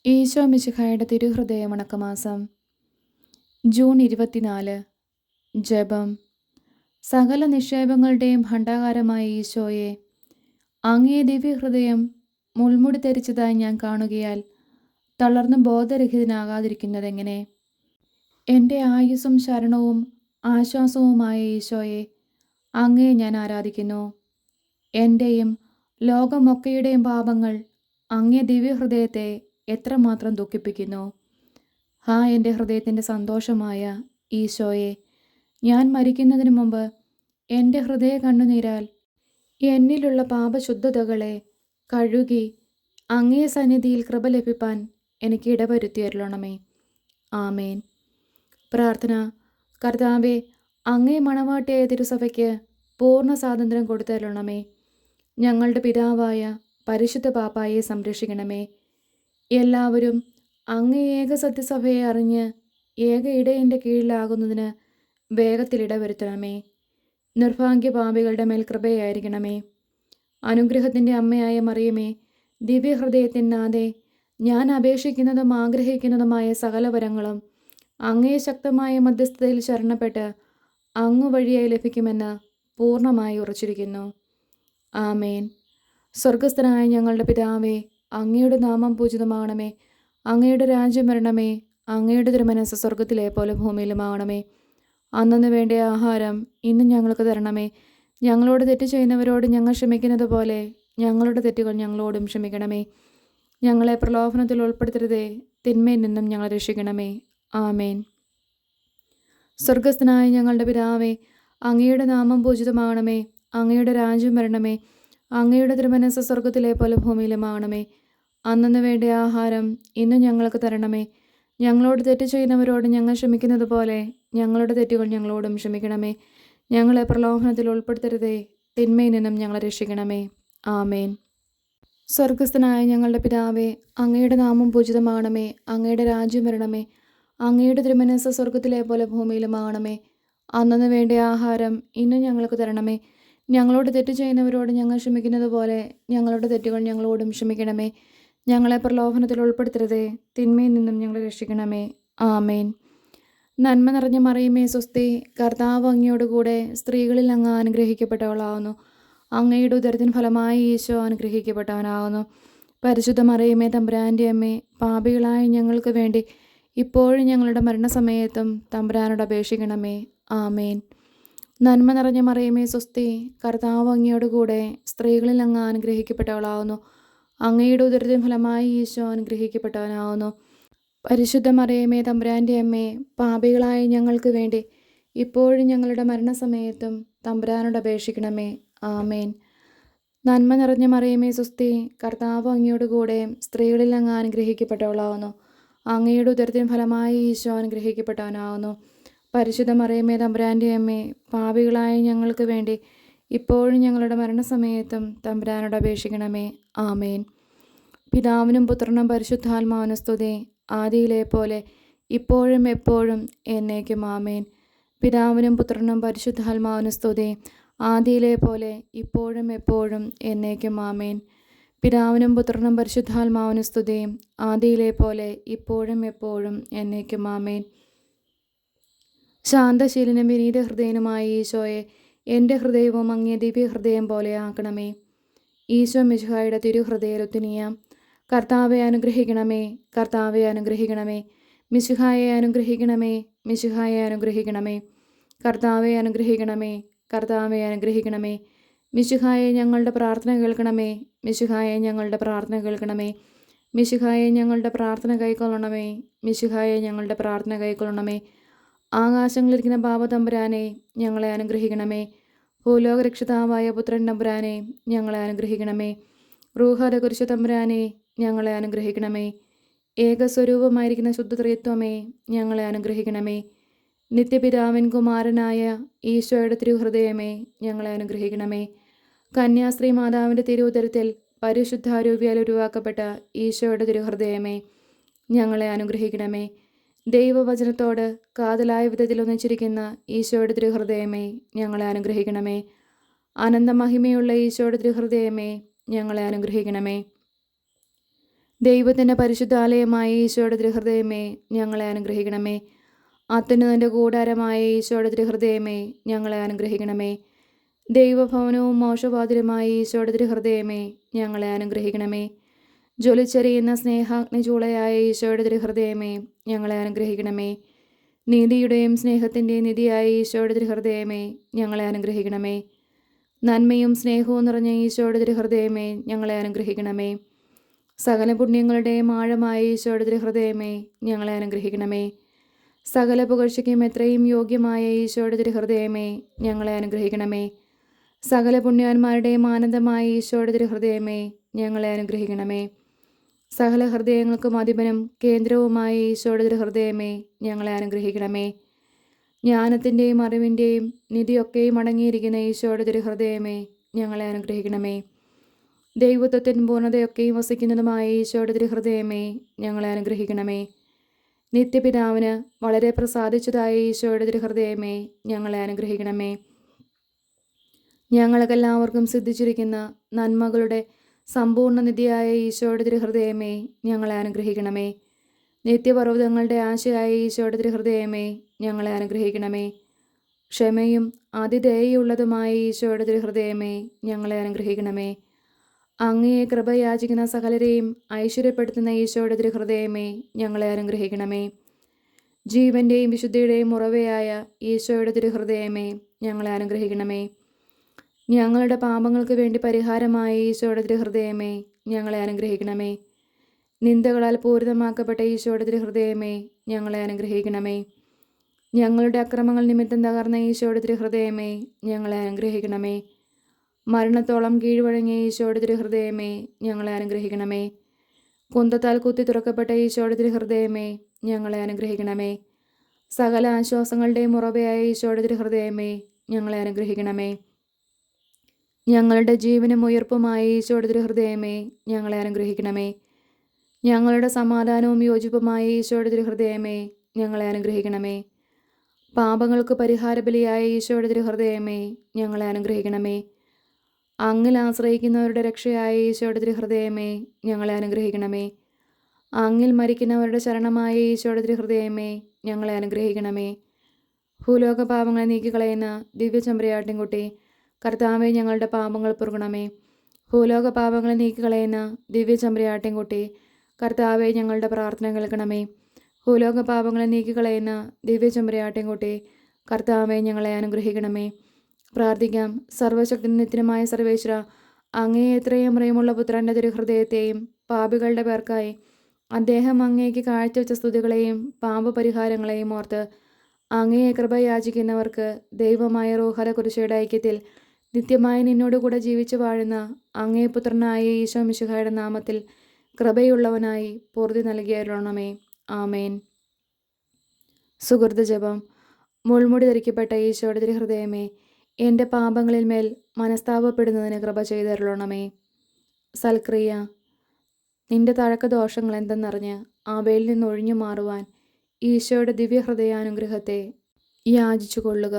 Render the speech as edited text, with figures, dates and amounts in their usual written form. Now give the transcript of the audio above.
ഈശോ മിശിഹായുടെ തിരുഹൃദയ വണക്കമാസം ജൂൺ 24. ജപം. സകല നിക്ഷേപങ്ങളുടെയും ഭണ്ഡാകാരമായ ഈശോയെ, അങ്ങേ ദിവ്യഹൃദയം മുൾമുടി ധരിച്ചതായി ഞാൻ കാണുകയാൽ തളർന്ന് ബോധരഹിതനാകാതിരിക്കുന്നതെങ്ങനെ? എൻ്റെ ആയുസ്സും ശരണവും ആശ്വാസവുമായ ഈശോയെ, അങ്ങയെ ഞാൻ ആരാധിക്കുന്നു. എൻ്റെയും ലോകമൊക്കെയുടെയും പാപങ്ങൾ അങ്ങേ ദിവ്യഹൃദയത്തെ എത്രമാത്രം ദുഃഖിപ്പിക്കുന്നു. എൻ്റെ ഹൃദയത്തിൻ്റെ സന്തോഷമായ ഈശോയെ, ഞാൻ മരിക്കുന്നതിന് മുമ്പ് എൻ്റെ ഹൃദയ കണ്ണുനീരാൽ എന്നിലുള്ള പാപശുദ്ധതകളെ കഴുകി അങ്ങേ സന്നിധിയിൽ കൃപ ലഭിപ്പാൻ എനിക്ക് ഇടവരുത്തിയരുളണമേ. ആമേൻ. പ്രാർത്ഥന. കർത്താവേ, അങ്ങേ മണവാട്ടിയായ തിരുസഭയ്ക്ക് പൂർണ്ണ സ്വാതന്ത്ര്യം കൊടുത്തരുളണമേ. ഞങ്ങളുടെ പിതാവായ പരിശുദ്ധ പാപ്പായെ സംരക്ഷിക്കണമേ. എല്ലാവരും അങ്ങേ ഏക സത്യസഭയെ അറിഞ്ഞ് ഏക ഇടയൻ്റെ കീഴിലാകുന്നതിന് വേഗത്തിൽ ഇടവരുത്തണമേ. നിർഭാഗ്യ പാപികളുടെ മേൽ കൃപയായിരിക്കണമേ. അനുഗ്രഹത്തിൻ്റെ അമ്മയായ മറിയമേ, ദിവ്യഹൃദയത്തിനാഥേ, ഞാൻ അപേക്ഷിക്കുന്നതും ആഗ്രഹിക്കുന്നതുമായ സകല വരങ്ങളും അങ്ങേ ശക്തമായ മധ്യസ്ഥതയിൽ ശരണപ്പെട്ട് അങ്ങ് വഴിയായി ലഭിക്കുമെന്ന് പൂർണ്ണമായി ഉറച്ചിരിക്കുന്നു. ആമേൻ. സ്വർഗസ്ഥനായ ഞങ്ങളുടെ പിതാവേ, അങ്ങയുടെ നാമം പൂജിതമാകണമേ. അങ്ങയുടെ രാജ്യം വരണമേ. അങ്ങയുടെ തിരുമനസ്സ് സ്വർഗത്തിലെ പോലെ ഭൂമിയിലുമാകണമേ. അന്നന്ന് വേണ്ട ആഹാരം ഇന്ന് ഞങ്ങൾക്ക് തരണമേ. ഞങ്ങളോട് തെറ്റ് ചെയ്യുന്നവരോട് ഞങ്ങൾ ക്ഷമിക്കുന്നത് പോലെ ഞങ്ങളുടെ തെറ്റുകൾ ഞങ്ങളോടും ക്ഷമിക്കണമേ. ഞങ്ങളെ പ്രലോഭനത്തിൽ ഉൾപ്പെടുത്തരുതേ, തിന്മയിൽ നിന്നും ഞങ്ങളെ രക്ഷിക്കണമേ. ആമേൻ. സ്വർഗസ്ഥനായ ഞങ്ങളുടെ പിതാവേ, അങ്ങയുടെ നാമം പൂജിതമാകണമേ. അങ്ങയുടെ രാജ്യം വരണമേ. അങ്ങയുടെ തിരുമനസ്സ് സ്വർഗത്തിലെ പോലെ ഭൂമിയിലുമാകണമേ. അന്നന്ന് വേണ്ട ആഹാരം ഇന്ന് ഞങ്ങൾക്ക് തരണമേ. ഞങ്ങളോട് തെറ്റ് ചെയ്യുന്നവരോട് ഞങ്ങൾ ക്ഷമിക്കുന്നത് പോലെ ഞങ്ങളുടെ തെറ്റുകൾ ഞങ്ങളോടും ക്ഷമിക്കണമേ. ഞങ്ങളെ പ്രലോഭനത്തിൽ ഉൾപ്പെടുത്തരുതേ, തിന്മയിൽ നിന്നും ഞങ്ങളെ രക്ഷിക്കണമേ. ആമേൻ. സ്വർഗസ്ഥനായ ഞങ്ങളുടെ പിതാവേ, അങ്ങയുടെ നാമം പൂജിതമാകണമേ. അങ്ങയുടെ രാജ്യം വരണമേ. അങ്ങയുടെ തിരുമനസ്സ് സ്വർഗത്തിലെ പോലെ ഭൂമിയിലുമാകണമേ. അന്നന്ന് വേണ്ട ആഹാരം ഇന്ന് ഞങ്ങൾക്ക് തരണമേ. ഞങ്ങളോട് തെറ്റ് ചെയ്യുന്നവരോട് ഞങ്ങൾ ക്ഷമിക്കുന്നത് പോലെ ഞങ്ങളുടെ തെറ്റുകൾ ഞങ്ങളോടും ക്ഷമിക്കണമേ. ഞങ്ങളെ പ്രലോഭനത്തിൽ ഉൾപ്പെടുത്തരുതേ, തിന്മയിൽ നിന്നും ഞങ്ങളെ രക്ഷിക്കണമേ. ആമേൻ. നന്മ നിറഞ്ഞ മറിയമേ, സ്വസ്തി. കർത്താവ് അങ്ങയോടുകൂടെ സ്ത്രീകളിൽ അങ്ങ് അനുഗ്രഹിക്കപ്പെട്ടവളാകുന്നു. അങ്ങയുടെ ഉദരത്തിൻ ഫലമായി ഈശോ അനുഗ്രഹിക്കപ്പെട്ടവനാകുന്നു. പരിശുദ്ധ മറിയമേ, തമ്പുരാൻ്റെ അമ്മേ, പാപികളായ ഞങ്ങൾക്ക് വേണ്ടി ഇപ്പോഴും ഞങ്ങളുടെ മരണസമയത്തും തമ്പുരാനോട് അപേക്ഷിക്കണമേ. ആമേൻ. നന്മ നിറഞ്ഞ മറിയമേ, സ്വസ്തി. കർത്താവ് അങ്ങയോടുകൂടെ സ്ത്രീകളിൽ അങ്ങ് അനുഗ്രഹിക്കപ്പെട്ടവളാകുന്നു. അങ്ങയുടെ ഉദരത്തിൻ ഫലമായി ഈശോ അനുഗ്രഹിക്കപ്പെട്ടവനാകുന്നു. പരിശുദ്ധ മറിയമേ, തമ്പുരാൻ്റെ അമ്മേ, പാപികളായ ഞങ്ങൾക്ക് വേണ്ടി ഇപ്പോഴും ഞങ്ങളുടെ മരണസമയത്തും തമ്പുരാനോട് അപേക്ഷിക്കണമേ. ആമേൻ. നന്മ നിറഞ്ഞ മറിയമേ, സ്വസ്തി. കർത്താവ് അങ്ങയോടുകൂടെ സ്ത്രീകളിൽ അങ്ങ് അനുഗ്രഹിക്കപ്പെട്ടവളാകുന്നു. അങ്ങയുടെ ഉദരത്തിൻ ഫലമായി ഈശോ അനുഗ്രഹിക്കപ്പെട്ടവനാകുന്നു. പരിശുദ്ധ മറിയമേ, തമ്പുരാൻ്റെ അമ്മേ, പാപികളായ ഞങ്ങൾക്ക് വേണ്ടി ഇപ്പോഴും ഞങ്ങളുടെ മരണസമയത്തും തമ്പുരാനോട് അപേക്ഷിക്കണമേ. ആമേൻ. പിതാവിനും പുത്രനും പരിശുദ്ധാത്മാവിനും സ്തുതി, ആദിയിലെ പോലെ ഇപ്പോഴും എപ്പോഴും എന്നേക്കും. ആമേൻ. പിതാവിനും പുത്രനും പരിശുദ്ധാത്മാവിനും സ്തുതി, ആദിയിലെ പോലെ ഇപ്പോഴും എപ്പോഴും എന്നേക്കും. ആമേൻ. പിതാവിനും പുത്രനും പരിശുദ്ധാത്മാവിനും സ്തുതി, ആദിയിലെ പോലെ ഇപ്പോഴും എപ്പോഴും എന്നേക്കും. ആമേൻ. ശാന്തശീലനും വിനീത ഹൃദയനുമായ ഈശോയെ, എൻ്റെ ഹൃദയവും അങ്ങേ ദിവ്യഹൃദയം പോലെ ആക്കണമേ. ഈശോ മിശിഹായുടെ തിരുഹൃദയരുത്തിനിയാം. കർത്താവെ അനുഗ്രഹിക്കണമേ. കർത്താവെ അനുഗ്രഹിക്കണമേ. മിശിഹായെ അനുഗ്രഹിക്കണമേ. മിശിഹായെ അനുഗ്രഹിക്കണമേ. കർത്താവെ അനുഗ്രഹിക്കണമേ. കർത്താവെ അനുഗ്രഹിക്കണമേ. മിശിഹായെ ഞങ്ങളുടെ പ്രാർത്ഥന കേൾക്കണമേ. മിശിഹായെ ഞങ്ങളുടെ പ്രാർത്ഥന കേൾക്കണമേ. മിശിഹായെ ഞങ്ങളുടെ പ്രാർത്ഥന കൈക്കൊള്ളണമേ. മിശിഹായെ ഞങ്ങളുടെ പ്രാർത്ഥന കൈക്കൊള്ളണമേ. ആകാശങ്ങളിരിക്കുന്ന പാപതമ്പുരാനെ, ഞങ്ങളെ അനുഗ്രഹിക്കണമേ. ഭൂലോകരക്ഷിതാവായ പുത്രൻ തമ്പുരാനെ, ഞങ്ങളെ അനുഗ്രഹിക്കണമേ. റൂഹാദ കുരിശ തമ്പുരാനെ, ഞങ്ങളെ അനുഗ്രഹിക്കണമേ. ഏകസ്വരൂപമായിരിക്കുന്ന ശുദ്ധത്രിത്വമേ, ഞങ്ങളെ അനുഗ്രഹിക്കണമേ. നിത്യപിതാവിൻ കുമാരനായ ഈശോയുടെ തിരുഹൃദയമേ, ഞങ്ങളെ അനുഗ്രഹിക്കണമേ. കന്യാസ്ത്രീ മാതാവിൻ്റെ തിരുവുദരത്തിൽ പരിശുദ്ധാരൂപിയാൽ ഉരുവാക്കപ്പെട്ട ഈശോയുടെ തിരുഹൃദയമേ, ഞങ്ങളെ അനുഗ്രഹിക്കണമേ. ദൈവവചനത്തോട് കാതലായ വിധത്തിൽ ഒന്നിച്ചിരിക്കുന്ന ഈശോയുടെ തിരുഹൃദയമേ, ഞങ്ങളെ അനുഗ്രഹിക്കണമേ. അനന്തമഹിമയുള്ള ഈശോയുടെ തിരുഹൃദയമേ, ഞങ്ങളെ അനുഗ്രഹിക്കണമേ. ദൈവത്തിൻ്റെ പരിശുദ്ധാലയമായ ഈശോയുടെ തിരുഹൃദയമേ, ഞങ്ങളെ അനുഗ്രഹിക്കണമേ. അത്യുന്നതൻ്റെ കൂടാരമായ ഈശോയുടെ തിരുഹൃദയമേ, ഞങ്ങളെ അനുഗ്രഹിക്കണമേ. ദൈവഭവനവും മോശവാതിലുമായ ഈശോയുടെ തിരുഹൃദയമേ, ഞങ്ങളെ അനുഗ്രഹിക്കണമേ. ജ്വലിച്ചെറിയുന്ന സ്നേഹാഗ്നി ചൂളയായ ഈശോയുടെ തിരുഹൃദയമേ, ഞങ്ങളെ അനുഗ്രഹിക്കണമേ. നീതിയുടെയും സ്നേഹത്തിൻ്റെയും നിധിയായ ഈശോയുടെ തിരുഹൃദയമേ, ഞങ്ങളെ അനുഗ്രഹിക്കണമേ. നന്മയും സ്നേഹവും നിറഞ്ഞ ഈശോയുടെ തിരുഹൃദയമേ, ഞങ്ങളെ അനുഗ്രഹിക്കണമേ. സകല പുണ്യങ്ങളുടെയും ആഴമായ ഈശോയുടെ തിരുഹൃദയമേ, ഞങ്ങളെ അനുഗ്രഹിക്കണമേ. സകല പുകഴ്ചയ്ക്കും എത്രയും യോഗ്യമായ ഈശോയുടെ തിരുഹൃദയമേ, ഞങ്ങളെ അനുഗ്രഹിക്കണമേ. സകല പുണ്യാന്മാരുടെയും ആനന്ദമായ ഈശോയുടെ തിരുഹൃദയമേ, ഞങ്ങളെ അനുഗ്രഹിക്കണമേ. സകല ഹൃദയങ്ങൾക്കും അധിപനും കേന്ദ്രവുമായ ഈശോയുടെ തിരുഹൃദയമേ, ഞങ്ങളെ അനുഗ്രഹിക്കണമേ. ജ്ഞാനത്തിൻ്റെയും അറിവിൻ്റെയും നിധിയൊക്കെയും അടങ്ങിയിരിക്കുന്ന ഈശോയുടെ തിരുഹൃദയമേ, ഞങ്ങളെ അനുഗ്രഹിക്കണമേ. ദൈവത്വത്തിൻ പൂർണ്ണതയൊക്കെയും വസിക്കുന്നതുമായ ഈശോയുടെ തിരുഹൃദയമേ, ഞങ്ങളെ അനുഗ്രഹിക്കണമേ. നിത്യപിതാവിന് വളരെ പ്രസാദിച്ചതായ ഈശോയുടെ തിരുഹൃദയമേ, ഞങ്ങളെ അനുഗ്രഹിക്കണമേ. ഞങ്ങൾക്കെല്ലാവർക്കും സിദ്ധിച്ചിരിക്കുന്ന നന്മകളുടെ സമ്പൂർണ്ണ നിധിയായ ഈശോയുടെ തിരുഹൃദയമേ, ഞങ്ങളെ അനുഗ്രഹിക്കണമേ. നിത്യപർവ്വതങ്ങളുടെ ആശയായ ഈശോയുടെ തിരുഹൃദയമേ, ഞങ്ങളെ അനുഗ്രഹിക്കണമേ. ക്ഷമയും അതിദയയുള്ളതുമായ ഈശോയുടെ തിരുഹൃദയമേ, ഞങ്ങളെ അനുഗ്രഹിക്കണമേ. അങ്ങയെ കൃപ യാചിക്കുന്ന സകലരെയും ഐശ്വര്യപ്പെടുത്തുന്ന ഈശോയുടെ തിരുഹൃദയമേ, ഞങ്ങളെ അനുഗ്രഹിക്കണമേ. ജീവൻ്റെയും വിശുദ്ധിയുടെയും ഉറവയായ ഈശോയുടെ തിരുഹൃദയമേ, ഞങ്ങളെ അനുഗ്രഹിക്കണമേ. ഞങ്ങളുടെ പാപങ്ങൾക്ക് വേണ്ടി പരിഹാരമായ ഈശോയുടെ തിരുഹൃദയമേ, ഞങ്ങളെ അനുഗ്രഹിക്കണമേ. നിന്ദകളാൽ പൂരിതമാക്കപ്പെട്ട ഈശോയുടെ തിരുഹൃദയമേ, ഞങ്ങളെ അനുഗ്രഹിക്കണമേ. ഞങ്ങളുടെ അക്രമങ്ങൾ നിമിത്തം തകർന്ന ഈശോയുടെ തിരുഹൃദയമേ, ഞങ്ങളെ അനുഗ്രഹിക്കണമേ. മരണത്തോളം കീഴ്വഴങ്ങിയ ഈശോയുടെ തിരുഹൃദയമേ, ഞങ്ങളെ അനുഗ്രഹിക്കണമേ. കുന്തത്താൽ കുത്തി തുറക്കപ്പെട്ട ഈശോയുടെ തിരുഹൃദയമേ, ഞങ്ങളെ അനുഗ്രഹിക്കണമേ. സകല ആശ്വാസങ്ങളുടെയും ഉറവയായ ഈശോയുടെ തിരുഹൃദയമേ, ഞങ്ങളെ അനുഗ്രഹിക്കണമേ. ഞങ്ങളുടെ ജീവനും ഉയർപ്പുമായ ഈശോയുടെ തിരുഹൃദയമേ, ഞങ്ങളെ അനുഗ്രഹിക്കണമേ. ഞങ്ങളുടെ സമാധാനവും യോജിപ്പുമായ ഈശോയുടെ തിരുഹൃദയമേ, ഞങ്ങളെ അനുഗ്രഹിക്കണമേ. പാപങ്ങൾക്ക് പരിഹാരബലിയായ ഈശോയുടെ തിരുഹൃദയമേ, ഞങ്ങളെ അനുഗ്രഹിക്കണമേ. അങ്ങിൽ ആശ്രയിക്കുന്നവരുടെ രക്ഷയായ ഈശോയുടെ തിരുഹൃദയമേ, ഞങ്ങളെ അനുഗ്രഹിക്കണമേ. അങ്ങിൽ മരിക്കുന്നവരുടെ ശരണമായ ഈശോയുടെ തിരുഹൃദയമേ, ഞങ്ങളെ അനുഗ്രഹിക്കണമേ. ഭൂലോക പാപങ്ങളെ നീക്കിക്കളയുന്ന ദിവ്യചെമ്പരിയാട്ടിൻകുട്ടി, കർത്താവേ, ഞങ്ങളുടെ പാപങ്ങൾ പൊറുക്കണമേ. ഭൂലോക പാപങ്ങളെ നീക്കിക്കളയുന്ന ദിവ്യചെമ്പരിയാട്ടിൻകുട്ടി, കർത്താവേ, ഞങ്ങളുടെ പ്രാർത്ഥന കേൾക്കണമേ. ഭൂലോക പാപങ്ങളെ നീക്കിക്കളയുന്ന ദിവ്യചെമ്പരിയാട്ടിൻകുട്ടി, കർത്താവേ, ഞങ്ങളെ അനുഗ്രഹിക്കണമേ. പ്രാർത്ഥിക്കാം. സർവശക്തി നിത്യമായ സർവേശ്വര, അങ്ങയെ എത്രയും പ്രിയമുള്ള പുത്രൻ്റെ തിരുഹൃദയത്തെയും പാപികളുടെ പേർക്കായി അദ്ദേഹം അങ്ങേക്ക് കാഴ്ചവെച്ച സ്തുതികളെയും പാപപരിഹാരങ്ങളെയും ഓർത്ത് അങ്ങയെ കൃപ യാചിക്കുന്നവർക്ക് ദൈവമായ റൂഹല കുരിശയുടെ ഐക്യത്തിൽ നിത്യമായി നിന്നോടുകൂടെ ജീവിച്ചു വാഴുന്ന അങ്ങേ പുത്രനായ ഈശോ മിശിഹായുടെ നാമത്തിൽ കൃപയുള്ളവനായി പൂർത്തി നൽകിയരുളണമേ. ആമേൻ. സുഹൃത ജപം. മുൾമുടി ധരിക്കപ്പെട്ട ഈശോയുടെ തിരുഹൃദയമേ, എൻ്റെ പാപങ്ങളിൽ മേൽ മനസ്താപപ്പെടുന്നതിന് കൃപ ചെയ്തരുളണമേ. സൽക്രിയ. നിന്റെ തഴക്ക ദോഷങ്ങൾ എന്തെന്നറിഞ്ഞ് അവയിൽ നിന്ന് ഒഴിഞ്ഞു മാറുവാൻ ഈശോയുടെ ദിവ്യഹൃദയാനുഗ്രഹത്തെ യാചിച്ചു കൊള്ളുക.